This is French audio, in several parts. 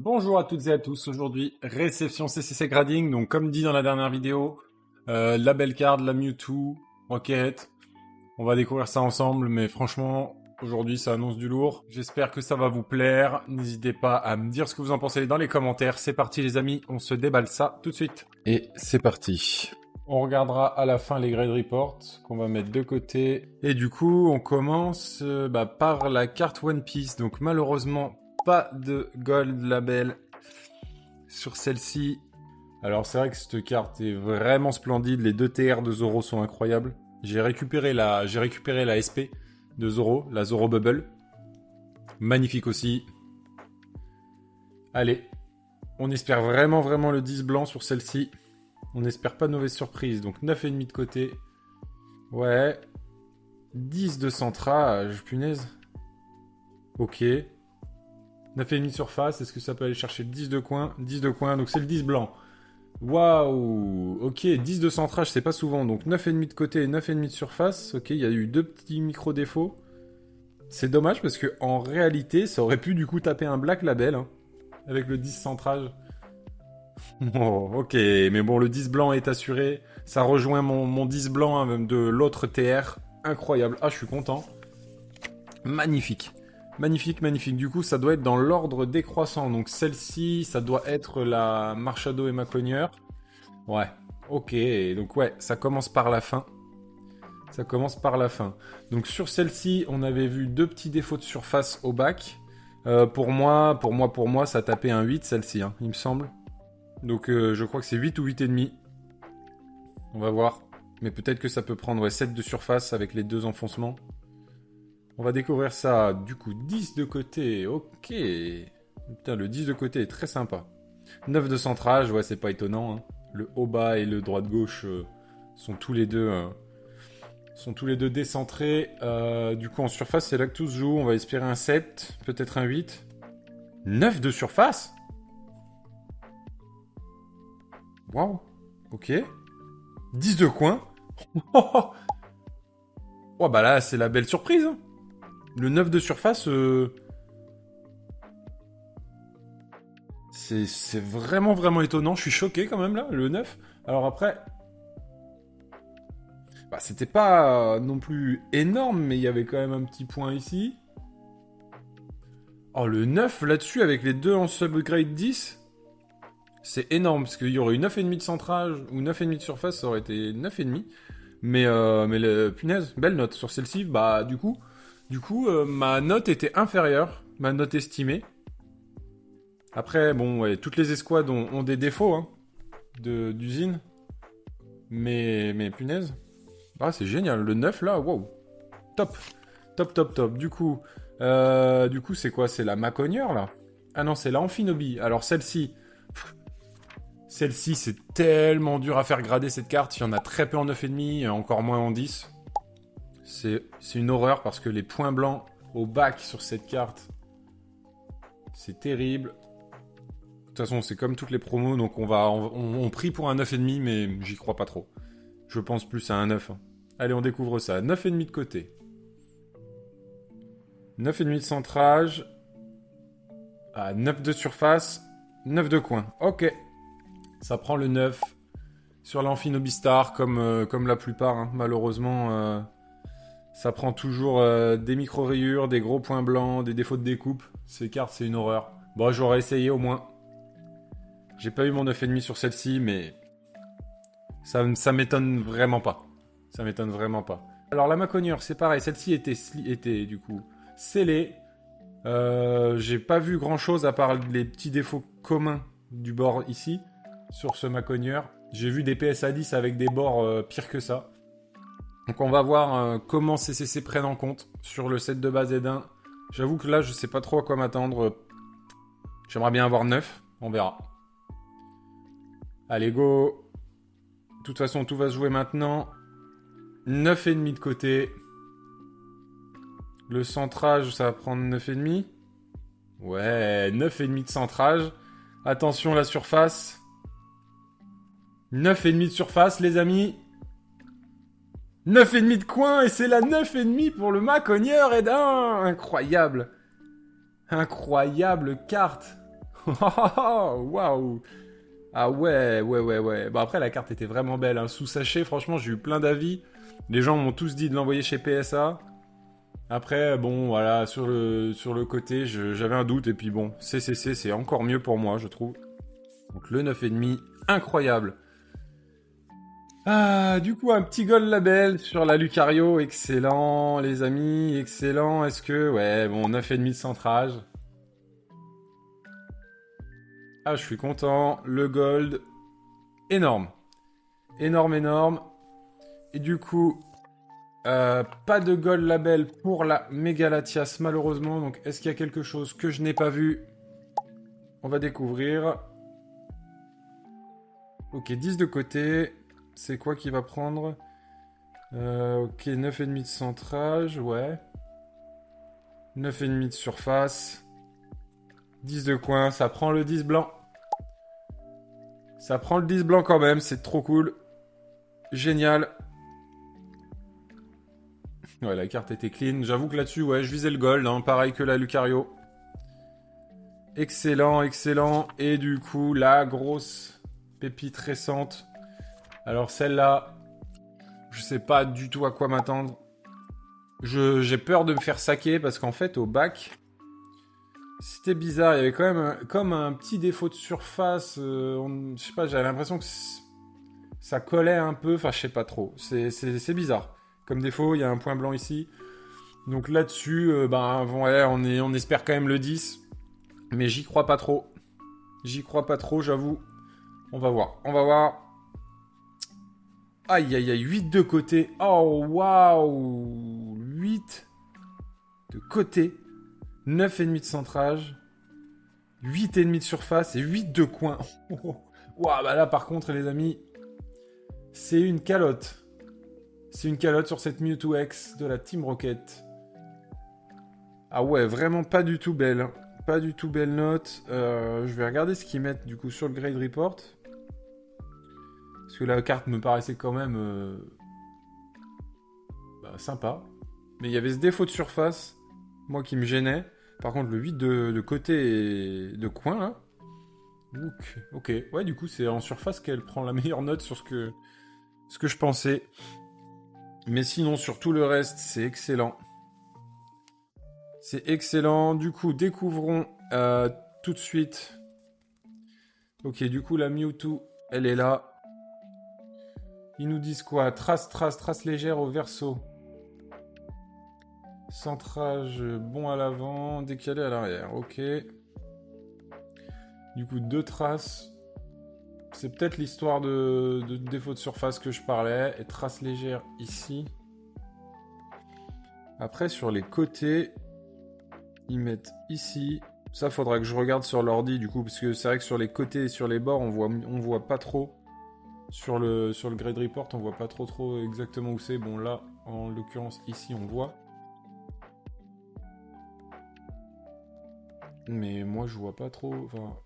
Bonjour à toutes et à tous, aujourd'hui réception CCC Grading, donc comme dit dans la dernière vidéo, la belle carte, la Mewtwo, Rocket, on va découvrir ça ensemble, mais franchement, aujourd'hui ça annonce du lourd, j'espère que ça va vous plaire, n'hésitez pas à me dire ce que vous en pensez dans les commentaires, c'est parti les amis, on se déballe ça tout de suite. Et c'est parti. On regardera à la fin les grade reports qu'on va mettre de côté. Et du coup, on commence par la carte One Piece. Donc malheureusement, pas de gold label sur celle-ci. Alors c'est vrai que cette carte est vraiment splendide. Les deux TR de Zoro sont incroyables. J'ai récupéré la SP de Zoro, la Zoro Bubble. Magnifique aussi. Allez, on espère vraiment le 10 blanc sur celle-ci. On n'espère pas de mauvaise surprise. Donc 9,5 de côté. Ouais. 10 de centrage. Punaise. Ok. 9,5 de surface. Est-ce que ça peut aller chercher 10 de coin? 10 de coin. Donc c'est le 10 blanc. Waouh. Ok. 10 de centrage, c'est pas souvent. Donc 9,5 de côté et 9,5 de surface. Ok. Il y a eu deux petits micro-défauts. C'est dommage parce que en réalité, ça aurait pu du coup taper un black label. Hein, avec le 10 centrage. Oh, ok, mais bon, le 10 blanc est assuré. Ça rejoint mon 10 blanc hein, même de l'autre TR. Incroyable. Ah, je suis content. Magnifique. Magnifique. Du coup, ça doit être dans l'ordre décroissant. Donc celle-ci, ça doit être la Marshado et Maconier. Ouais, ok. Donc ouais, ça commence par la fin. Donc sur celle-ci, on avait vu deux petits défauts de surface au bac. Pour moi, ça tapait un 8, celle-ci, hein, il me semble. Donc je crois que c'est 8 ou 8,5. On va voir. Mais peut-être que ça peut prendre 7 de surface avec les deux enfoncements. On va découvrir ça. Du coup, 10 de côté. Ok. Putain, le 10 de côté est très sympa. 9 de centrage, ouais, c'est pas étonnant. Hein. Le haut-bas et le droite-gauche sont tous les deux décentrés. Du coup, en surface, c'est là que tout se joue. On va espérer un 7, peut-être un 8. 9 de surface? Waouh, ok. 10 de coin. Oh bah là, c'est la belle surprise. Hein. Le 9 de surface, c'est vraiment étonnant. Je suis choqué quand même là, le 9. Alors après, bah, c'était pas non plus énorme, mais il y avait quand même un petit point ici. Oh, le 9 là-dessus avec les deux en subgrade 10. C'est énorme, parce qu'il y aurait eu 9,5 de centrage, ou 9,5 de surface, ça aurait été 9,5. Mais punaise, belle note. Sur celle-ci, bah du coup, ma note était inférieure, ma note estimée. Après, bon, ouais, toutes les escouades ont des défauts, hein, d'usine. Mais punaise. Ah, c'est génial, le 9 là, wow. Top. Du coup, c'est quoi? C'est la Maconier, là? Ah non, c'est la Amphinobi. Alors celle-ci... Celle-ci, c'est tellement dur à faire grader cette carte. Il y en a très peu en 9,5, encore moins en 10. C'est une horreur parce que les points blancs au bac sur cette carte, c'est terrible. De toute façon, c'est comme toutes les promos, donc on prie pour un 9,5, mais j'y crois pas trop. Je pense plus à un 9. Hein. Allez, on découvre ça. 9,5 de côté. 9,5 de centrage. Ah, 9 de surface. 9 de coin. Ok. Ça prend le 9 sur l'Amphinobistar comme la plupart. Hein. Malheureusement, ça prend toujours des micro-rayures, des gros points blancs, des défauts de découpe. Ces cartes, c'est une horreur. Bon, j'aurais essayé au moins. J'ai pas eu mon 9,5 sur celle-ci, mais ça m'étonne vraiment pas. Alors, la Maconier, c'est pareil. Celle-ci était du coup scellée. J'ai pas vu grand-chose à part les petits défauts communs du bord ici. Sur ce Maconier, j'ai vu des PSA 10 avec des bords pires que ça. Donc on va voir comment CCC prennent en compte sur le set de base Z1. J'avoue que là, je sais pas trop à quoi m'attendre. J'aimerais bien avoir 9, on verra. Allez, go. De toute façon, tout va se jouer maintenant. 9,5 de côté. Le centrage, ça va prendre 9,5. Ouais, 9,5 de centrage. Attention, la surface. 9,5 de surface, les amis. 9,5 de coin, et c'est la 9,5 pour le Maconier, et d'un incroyable. Incroyable carte. Waouh! Ah ouais, ouais, ouais, ouais. Bon, après, la carte était vraiment belle, hein. Sous sachet, franchement, j'ai eu plein d'avis. Les gens m'ont tous dit de l'envoyer chez PSA. Après, bon, voilà, sur le côté, j'avais un doute. Et puis bon, CCC, c'est encore mieux pour moi, je trouve. Donc le 9,5, incroyable. Ah, du coup, un petit gold label sur la Lucario. Excellent, les amis, excellent. Est-ce que... Ouais, bon, 9,5 de centrage. Ah, je suis content. Le gold, énorme. Énorme, énorme. Et du coup, pas de gold label pour la Mégalatias, malheureusement. Donc, est-ce qu'il y a quelque chose que je n'ai pas vu? On va découvrir. Ok, 10 de côté. C'est quoi qui va prendre? Ok, 9,5 de centrage, ouais. 9,5 de surface. 10 de coin, ça prend le 10 blanc. Ça prend le 10 blanc quand même, c'est trop cool. Génial. Ouais, la carte était clean. J'avoue que là-dessus, ouais, je visais le gold, hein, pareil que la Lucario. Excellent, excellent. Et du coup, la grosse pépite récente. Alors celle-là, je sais pas du tout à quoi m'attendre. J'ai peur de me faire saquer parce qu'en fait, au bac, c'était bizarre. Il y avait quand même comme un petit défaut de surface. Je sais pas, j'avais l'impression que ça collait un peu. Enfin, je sais pas trop. C'est bizarre. Comme défaut, il y a un point blanc ici. Donc là-dessus, ben, ouais, on espère quand même le 10. Mais j'y crois pas trop. J'y crois pas trop, j'avoue. On va voir. On va voir. Aïe, aïe, aïe. 8 de côté. Oh, waouh. 8 de côté. 9,5 de centrage. 8,5 de surface et 8 de coin. Waouh, bah là, par contre, les amis, c'est une calotte. C'est une calotte sur cette Mewtwo X de la Team Rocket. Ah ouais, vraiment pas du tout belle. Pas du tout belle note. Je vais regarder ce qu'ils mettent du coup sur le grade report. Parce que la carte me paraissait quand même sympa. Mais il y avait ce défaut de surface, moi qui me gênait. Par contre, le 8 de côté et de coin là. Ok. Ouais, du coup, c'est en surface qu'elle prend la meilleure note sur ce que je pensais. Mais sinon, sur tout le reste, c'est excellent. C'est excellent. Du coup, découvrons tout de suite. Ok, du coup, la Mewtwo, elle est là. Ils nous disent quoi? Trace légère au verso. Centrage bon à l'avant, décalé à l'arrière. Ok. Du coup, 2 traces. C'est peut-être l'histoire de défaut de surface que je parlais. Et trace légère ici. Après, sur les côtés, ils mettent ici. Ça, faudra que je regarde sur l'ordi, du coup, parce que c'est vrai que sur les côtés et sur les bords, on voit pas trop. Sur le grade report, on voit pas trop exactement où c'est. Bon, là, en l'occurrence, ici, on voit. Mais moi, je vois pas trop. Enfin...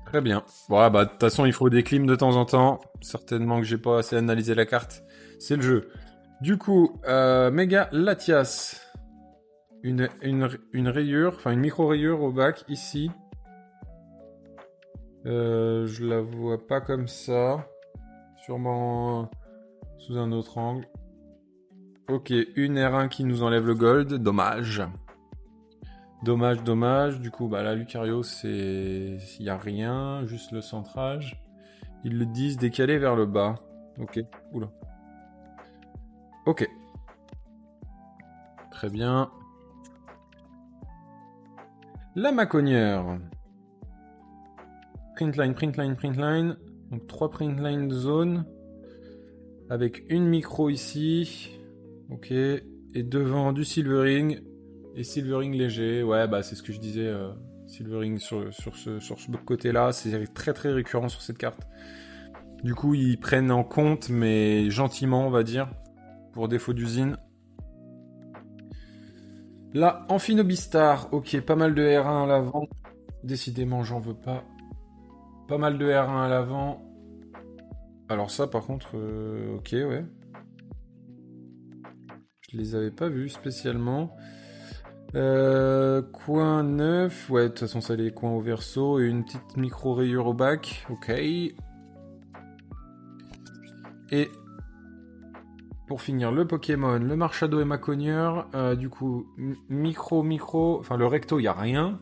Très bien. Bon, bah, de toute façon, il faut des clims de temps en temps. Certainement que j'ai pas assez analysé la carte. C'est le jeu. Du coup, Méga Latias. Une rayure, enfin une micro-rayure au bac, ici. Je la vois pas comme ça. Sûrement sous un autre angle. Ok, une R1 qui nous enlève le gold. Dommage. Dommage. Du coup, bah là, Lucario, c'est... Il n'y a rien, juste le centrage. Ils le disent décalé vers le bas. Ok, oula. Ok. Très bien. La maconnière. Printline. Donc 3 printline de zone. Avec une micro ici. Ok. Et devant du silvering. Et silvering léger. Ouais, bah c'est ce que je disais. Silvering sur ce côté-là. C'est très très récurrent sur cette carte. Du coup, ils prennent en compte, mais gentiment, on va dire. Pour défaut d'usine. Là, Amphinobistar. Ok, pas mal de R1 à l'avant. Décidément, j'en veux pas. Pas mal de R1 à l'avant. Alors ça, par contre, ok, ouais. Je les avais pas vus spécialement. Coin neuf. Ouais, de toute façon, ça les coins au verso. Et une petite micro-rayure au bac. Ok. Et pour finir, le Pokémon, le Marshado et ma cogneur. Du coup, micro. Enfin, le recto, il n'y a rien.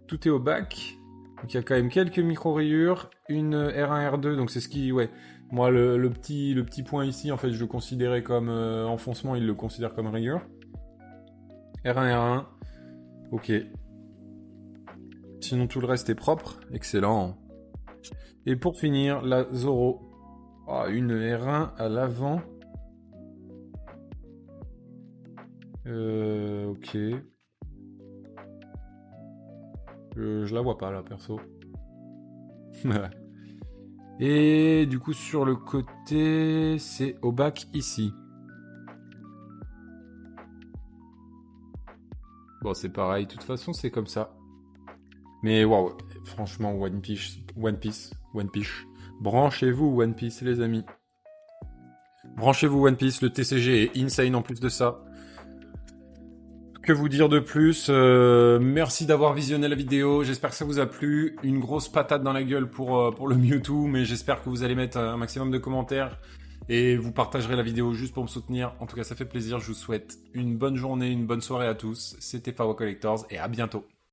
Tout est au bac. Donc, il y a quand même quelques micro-rayures. Une R1, R2. Donc, c'est ce qui. Ouais. Moi, le petit point ici, en fait, je le considérais comme enfoncement. Il le considère comme rayure. R1, R1. Ok. Sinon, tout le reste est propre. Excellent. Et pour finir, la Zoro. Ah, une R1 à l'avant. Ok. Je la vois pas là, perso. Et du coup, sur le côté, c'est au bac ici. Bon, c'est pareil. De toute façon, c'est comme ça. Mais waouh, franchement, One Piece. Branchez-vous, One Piece, les amis. Branchez-vous, One Piece. Le TCG est insane en plus de ça. Que vous dire de plus. Merci d'avoir visionné la vidéo. J'espère que ça vous a plu. Une grosse patate dans la gueule pour le Mewtwo, mais j'espère que vous allez mettre un maximum de commentaires et vous partagerez la vidéo juste pour me soutenir. En tout cas, ça fait plaisir. Je vous souhaite une bonne journée, une bonne soirée à tous. C'était Power Collectors et à bientôt.